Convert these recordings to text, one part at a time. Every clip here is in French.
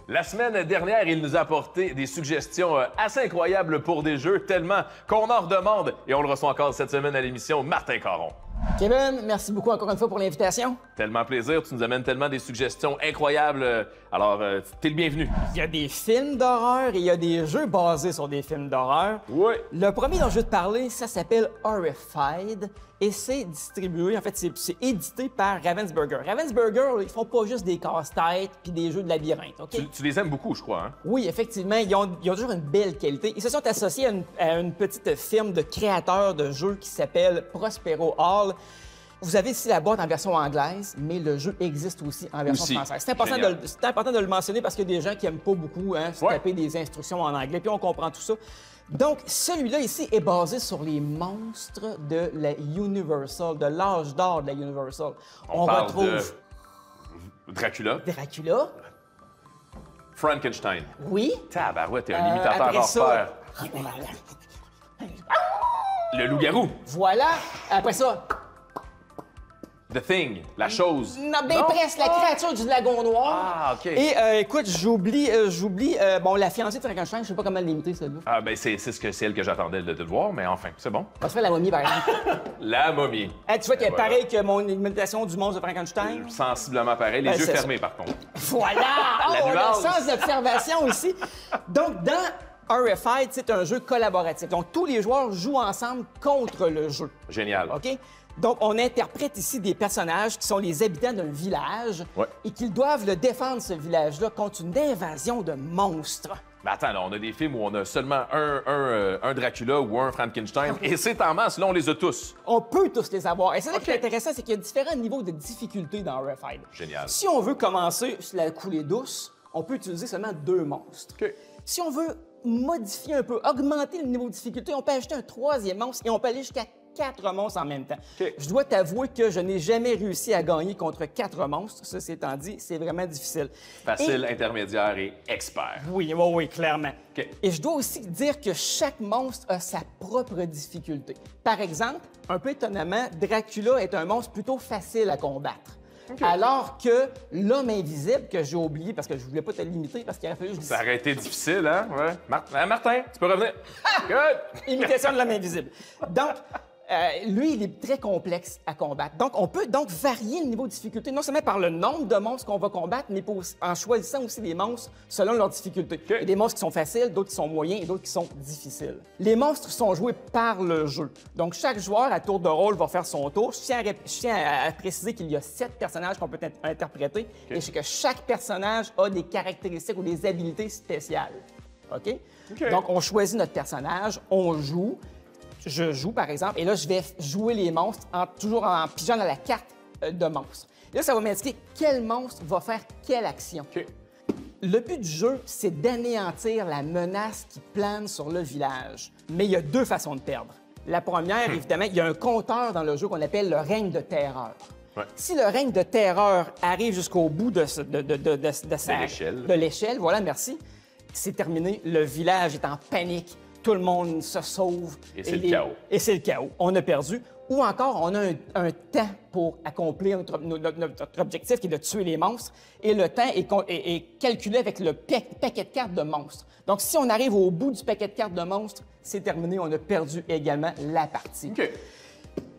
La semaine dernière, il nous a apporté des suggestions assez incroyables pour des jeux, tellement qu'on en redemande. Et on le reçoit encore cette semaine à l'émission, Martin Caron. Kevin, merci beaucoup encore une fois pour l'invitation. Tellement plaisir, tu nous amènes tellement des suggestions incroyables. Alors, t'es le bienvenu. Il y a des films d'horreur et il y a des jeux basés sur des films d'horreur. Oui. Le premier dont je vais te parler, ça s'appelle Horrified et c'est distribué, en fait, c'est édité par Ravensburger. Ravensburger, ils font pas juste des casse-têtes puis des jeux de labyrinthe, OK? Tu les aimes beaucoup, je crois, hein? Oui, effectivement, ils ont toujours une belle qualité. Ils se sont associés à une petite firme de créateurs de jeux qui s'appelle Prospero Hall. Vous avez ici la boîte en version anglaise, mais le jeu existe aussi en version française. C'est important, de le mentionner parce qu'il y a des gens qui n'aiment pas beaucoup se taper des instructions en anglais, puis on comprend tout ça. Donc, celui-là ici est basé sur les monstres de la Universal, de l'âge d'or de la Universal. On retrouve Dracula. Dracula. Frankenstein. Oui. Tabarouette, t'es un imitateur hors pair. Le loup-garou. Voilà. Après ça. The Thing, la chose. Non, ben presque, la créature du lagon noir. Ah, OK. Et écoute, j'oublie, bon, la fiancée de Frankenstein, je sais pas comment l'imiter, celle-là. Ah, ben c'est elle que j'attendais de le voir, mais enfin, c'est bon. On va se faire la momie, par exemple. La momie. Tu vois qu'il est Voilà. pareil que mon imitation du monstre de Frankenstein? Sensiblement pareil, les Ben, yeux c'est fermés, par contre. Voilà! Oh, on a le nuance. sens d'observation aussi. Donc, dans Horrified, c'est un jeu collaboratif. Donc, tous les joueurs jouent ensemble contre le jeu. Génial. OK? Donc, on interprète ici des personnages qui sont les habitants d'un village et qu'ils doivent le défendre, ce village-là, contre une invasion de monstres. Mais attends, là, on a des films où on a seulement un Dracula ou un Frankenstein, et c'est en masse, là, on les a tous. On peut tous les avoir. Et c'est ça qui est OK. intéressant, c'est qu'il y a différents niveaux de difficulté dans Horrified. Génial. Si on veut commencer sur la coulée douce, on peut utiliser seulement 2 monstres. OK. Si on veut modifier un peu, augmenter le niveau de difficulté, on peut ajouter un 3e monstre et on peut aller jusqu'à 4 monstres en même temps. OK. Je dois t'avouer que je n'ai jamais réussi à gagner contre 4 monstres. Ceci étant dit, c'est vraiment difficile. Facile, intermédiaire et expert. Oui, clairement. OK. Et je dois aussi dire que chaque monstre a sa propre difficulté. Par exemple, un peu étonnamment, Dracula est un monstre plutôt facile à combattre. Alors que l'homme invisible, que j'ai oublié parce que je voulais pas te limiter parce qu'il aurait fallu que je dise Ça aurait été difficile, hein? Ouais. Martin, tu peux revenir. Good! imitation de l'homme invisible. Donc, lui, il est très complexe à combattre. Donc, on peut donc varier le niveau de difficulté, non seulement par le nombre de monstres qu'on va combattre, mais en choisissant aussi les monstres selon leur difficulté. Il y a des monstres qui sont faciles, d'autres qui sont moyens et d'autres qui sont difficiles. Les monstres sont joués par le jeu. Donc, chaque joueur à tour de rôle va faire son tour. Je tiens à préciser qu'il y a 7 personnages qu'on peut interpréter et que chaque personnage a des caractéristiques ou des habiletés spéciales. OK? Donc, on choisit notre personnage, on joue. Je joue, par exemple, et là, je vais jouer les monstres toujours en pigeant dans la carte de monstres. Et là, ça va m'indiquer quel monstre va faire quelle action. OK. Le but du jeu, c'est d'anéantir la menace qui plane sur le village. Mais il y a 2 façons de perdre. La première, évidemment, il y a un compteur dans le jeu qu'on appelle le règne de terreur. Ouais. Si le règne de terreur arrive jusqu'au bout de l'échelle, voilà, merci, c'est terminé. Le village est en panique. Tout le monde se sauve. Et c'est le chaos. Et c'est le chaos. On a perdu. Ou encore, on a un temps pour accomplir notre objectif qui est de tuer les monstres. Et le temps est calculé avec le paquet de cartes de monstres. Donc, si on arrive au bout du paquet de cartes de monstres, c'est terminé. On a perdu également la partie. OK.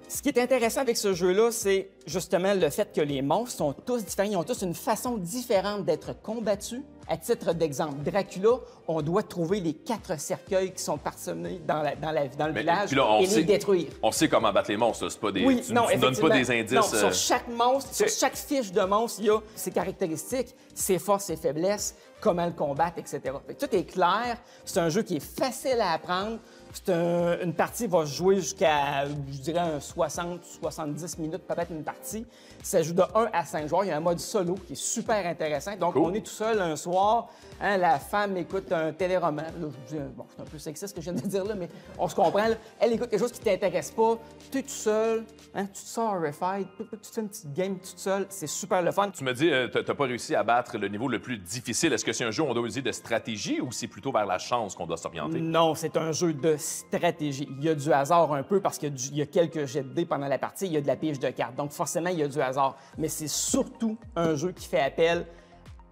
Ce qui est intéressant avec ce jeu-là, c'est justement le fait que les monstres sont tous différents. Ils ont tous une façon différente d'être combattus. À titre d'exemple, Dracula, on doit trouver les 4 cercueils qui sont parsemés dans le village puis là, et les détruire. On sait comment battre les monstres, là. C'est pas des. Oui, tu non, tu donnes pas des effectivement. indices. Non, sur chaque monstre, sur chaque fiche de monstre, il y a ses caractéristiques, ses forces, ses faiblesses, comment le combattre, etc. Fait que tout est clair. C'est un jeu qui est facile à apprendre. Une partie va se jouer jusqu'à, je dirais, 60-70 minutes, peut-être une partie. Ça joue de 1 à 5 joueurs. Il y a un mode solo qui est super intéressant. Donc, on est tout seul un soir. Hein, la femme écoute un téléroman. Là, bon, c'est un peu sexiste ce que je viens de dire, là, mais on se comprend. Là. Elle écoute quelque chose qui ne t'intéresse pas. Tu es tout seul. Hein, tu te sors Horrified. Tu fais une petite game toute seule. C'est super le fun. Tu me dis, t'as pas réussi à battre le niveau le plus difficile. Est-ce que c'est un jeu où on doit user de stratégie ou c'est plutôt vers la chance qu'on doit s'orienter? Non, c'est un jeu de stratégie. Il y a du hasard un peu parce qu'il y a quelques jets de dés pendant la partie. Il y a de la pige de cartes. Donc, forcément, il y a du hasard. Mais c'est surtout un jeu qui fait appel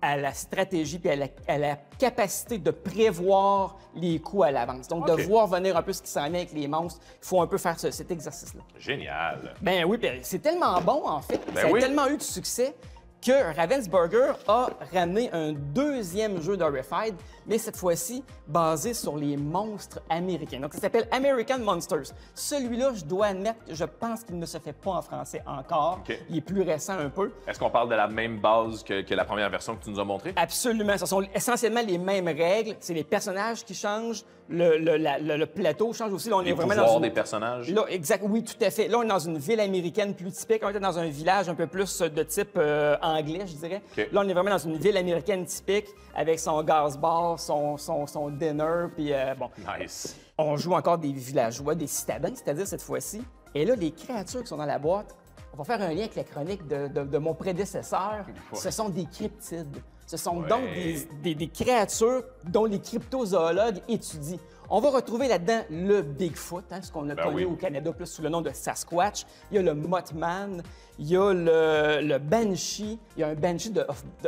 à la stratégie puis à la capacité de prévoir les coups à l'avance. Donc, de voir venir un peu ce qui s'en vient avec les monstres. Il faut un peu faire cet exercice-là. Génial. Ben oui, c'est tellement bon, en fait. Ben ça a oui. tellement eu de succès que Ravensburger a ramené un deuxième jeu d'Horrified, mais cette fois-ci basé sur les monstres américains. Donc, ça s'appelle American Monsters. Celui-là, je dois admettre que je pense qu'il ne se fait pas en français encore. OK. Il est plus récent un peu. Est-ce qu'on parle de la même base que la première version que tu nous as montrée? Absolument. Ce sont essentiellement les mêmes règles. C'est les personnages qui changent. Le plateau change aussi. Là, on Les est vraiment pouvoirs dans une... des personnages? Là, exact, oui, tout à fait. Là, on est dans une ville américaine plus typique. On était dans un village un peu plus de type anglais, je dirais. OK. Là, on est vraiment dans une ville américaine typique avec son gaz bar, son dinner, puis bon. Nice. On joue encore des villageois, des citadins, c'est-à-dire cette fois-ci. Et là, les créatures qui sont dans la boîte, on va faire un lien avec la chronique de mon prédécesseur. Ouais. Ce sont des cryptides. Ce sont Ouais. donc des créatures dont les cryptozoologues étudient. On va retrouver là-dedans le Bigfoot, hein, ce qu'on a connu oui. au Canada plus sous le nom de Sasquatch. Il y a le Mothman, il y a le Banshee, il y a un Banshee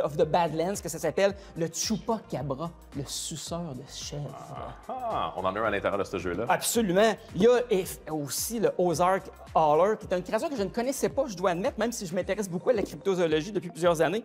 of the Badlands que ça s'appelle le Chupacabra, le suceur de chèvre. Ah, on en a un à l'intérieur de ce jeu-là. Absolument. Il y a aussi le Ozark Hauler, qui est une créature que je ne connaissais pas, je dois admettre, même si je m'intéresse beaucoup à la cryptozoologie depuis plusieurs années.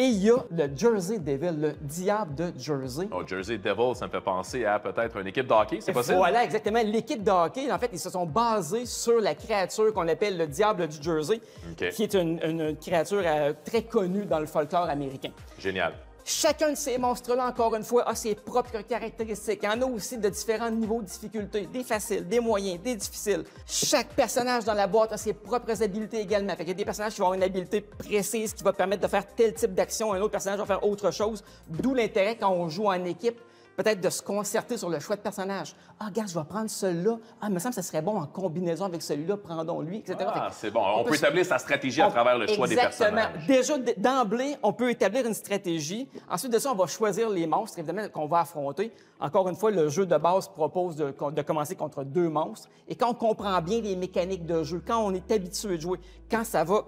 Et il y a le Jersey Devil, le diable de Jersey. Oh, Jersey Devil, ça me fait penser à peut-être une équipe de hockey, c'est possible? Voilà, exactement. L'équipe de hockey, en fait, ils se sont basés sur la créature qu'on appelle le diable du Jersey, OK. qui est une créature très connue dans le folklore américain. Génial. Chacun de ces monstres-là, encore une fois, a ses propres caractéristiques. Il y en a aussi de différents niveaux de difficulté, des faciles, des moyens, des difficiles. Chaque personnage dans la boîte a ses propres habiletés également. Fait qu'il y a des personnages qui vont avoir une habileté précise qui va permettre de faire tel type d'action, un autre personnage va faire autre chose. D'où l'intérêt quand on joue en équipe, peut-être de se concerter sur le choix de personnage. Ah, regarde, je vais prendre celui-là. Ah, il me semble que ça serait bon en combinaison avec celui-là, prendons-lui, etc. Ah, c'est bon. On peut établir sa stratégie à travers le choix des Exactement. personnages. Déjà, d'emblée, on peut établir une stratégie. Ensuite de ça, on va choisir les monstres, évidemment, qu'on va affronter. Encore une fois, le jeu de base propose de commencer contre 2 monstres. Et quand on comprend bien les mécaniques de jeu, quand on est habitué de jouer, quand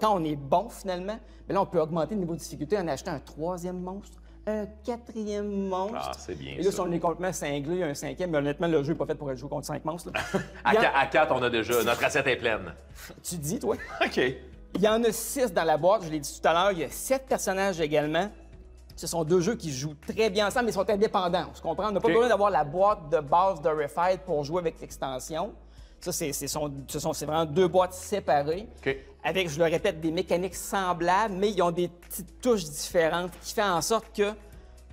on est bon, finalement, bien là, on peut augmenter le niveau de difficulté en achetant un 3e monstre, un 4e monstre. Ah, c'est bien Et là, ça. si on est complètement cinglé, un 5e, mais honnêtement, le jeu n'est pas fait pour être joué contre 5 monstres. là. À 4, on a déjà... Notre assiette est pleine. Tu dis, toi? OK. Il y en a 6 dans la boîte, je l'ai dit tout à l'heure. Il y a 7 personnages également. Ce sont 2 jeux qui jouent très bien ensemble, mais ils sont indépendants. On se comprend? On n'a pas OK. besoin d'avoir la boîte de base d'Horrified pour jouer avec l'extension. Ça, c'est vraiment 2 boîtes séparées. OK. Avec, je le répète, des mécaniques semblables, mais ils ont des petites touches différentes qui font en sorte que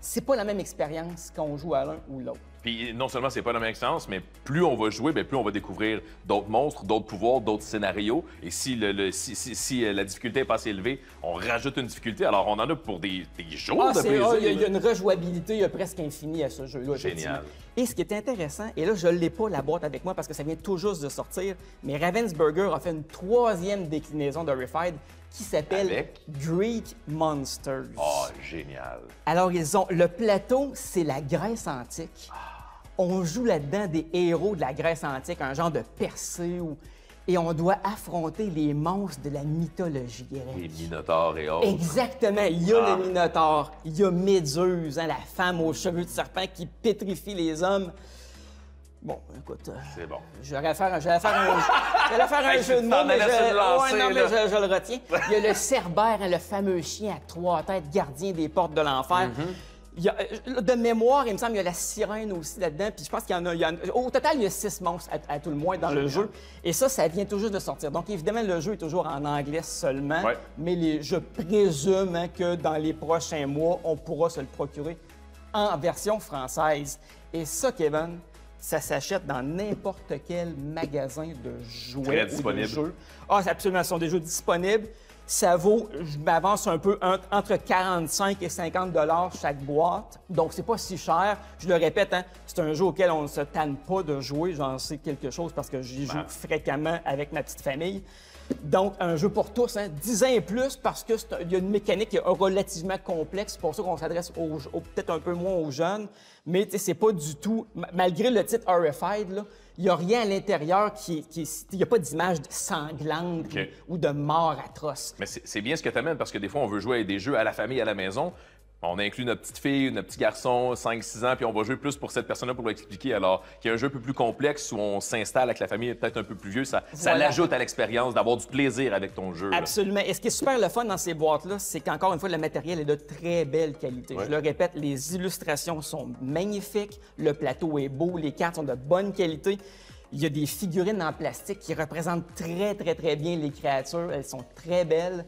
c'est pas la même expérience quand on joue à l'un ou l'autre. Puis non seulement c'est pas la même expérience, mais plus on va jouer, bien, plus on va découvrir d'autres monstres, d'autres pouvoirs, d'autres scénarios. Et si la difficulté est pas assez élevée, on rajoute une difficulté. Alors on en a pour des jours de plaisir. Il y a une rejouabilité presque infinie à ce jeu-là. effectivement. Génial. Et ce qui est intéressant, et là, je ne l'ai pas la boîte avec moi parce que ça vient tout juste de sortir, mais Ravensburger a fait une 3e déclinaison d'Horrified qui s'appelle Avec? Greek Monsters. Oh, génial. Alors, le plateau, c'est la Grèce antique. On joue là-dedans des héros de la Grèce antique, un genre de Persée, et on doit affronter les monstres de la mythologie grecque. Les minotaures et autres. Exactement. Il y a le Minotaure, il y a Méduse, hein, la femme aux cheveux de serpent qui pétrifie les hommes. Bon, écoute, C'est bon. j'allais faire un jeu de mots, t'en mais, allais sur le lancer, ouais, non, mais là. je le retiens. Il y a le Cerbère, hein, le fameux chien à 3 têtes, gardien des portes de l'enfer. Il y a, de mémoire, il me semble qu'il y a la sirène aussi là-dedans. Puis je pense qu'il y en a, au total, il y a 6 monstres à tout le moins dans le jeu. Et ça vient tout juste de sortir. Donc évidemment, le jeu est toujours en anglais seulement. Ouais. Mais je présume hein, que dans les prochains mois, on pourra se le procurer en version française. Et ça, Kevin, ça s'achète dans n'importe quel magasin de jouets Très ou de disponible. jeux. Ah, c'est absolument, ce sont des jeux disponibles. Ça vaut, je m'avance un peu, entre 45 et 50 $ chaque boîte. Donc, c'est pas si cher. Je le répète, hein, c'est un jeu auquel on ne se tanne pas de jouer. J'en sais quelque chose parce que j'y joue fréquemment avec ma petite famille. Donc, un jeu pour tous, hein, 10 ans et plus, parce qu'il y a une mécanique qui est relativement complexe. C'est pour ça qu'on s'adresse peut-être un peu moins aux jeunes. Mais c'est pas du tout, malgré le titre Horrified, là, il n'y a rien à l'intérieur il n'y a pas d'image sanglante OK. ou de mort atroce. Mais c'est bien ce que tu amènes parce que des fois, on veut jouer à des jeux à la famille, à la maison. On inclut notre petite fille, notre petit garçon, 5-6 ans, puis on va jouer plus pour cette personne-là pour lui expliquer. Alors qu'il y a un jeu un peu plus complexe où on s'installe avec la famille peut-être un peu plus vieux, ça l'ajoute à l'expérience d'avoir du plaisir avec ton jeu. Absolument. Et ce qui est super le fun dans ces boîtes-là, c'est qu'encore une fois, le matériel est de très belle qualité. Je le répète, les illustrations sont magnifiques, le plateau est beau, les cartes sont de bonne qualité. Il y a des figurines en plastique qui représentent très, très, très bien les créatures. Elles sont très belles.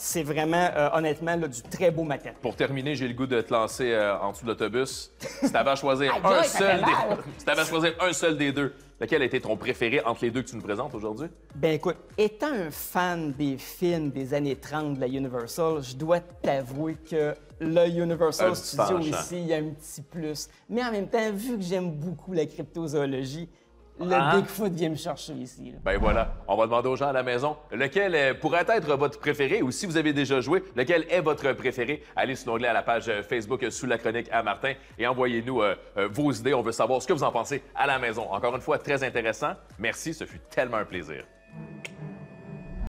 C'est vraiment, honnêtement, là, du très beau matériel. Pour terminer, j'ai le goût de te lancer en dessous de l'autobus. Si t'avais à choisir un seul des deux, lequel a été ton préféré entre les deux que tu nous présentes aujourd'hui? Ben écoute, étant un fan des films des années 30 de la Universal, je dois t'avouer que le Universal Studio ici, il y a un petit plus. Mais en même temps, vu que j'aime beaucoup la cryptozoologie, le Bigfoot vient me chercher ici. Là. Ben voilà, on va demander aux gens à la maison lequel pourrait être votre préféré ou si vous avez déjà joué, lequel est votre préféré. Allez sur l'onglet à la page Facebook sous la chronique à Martin et envoyez-nous vos idées. On veut savoir ce que vous en pensez à la maison. Encore une fois, très intéressant. Merci, ce fut tellement un plaisir.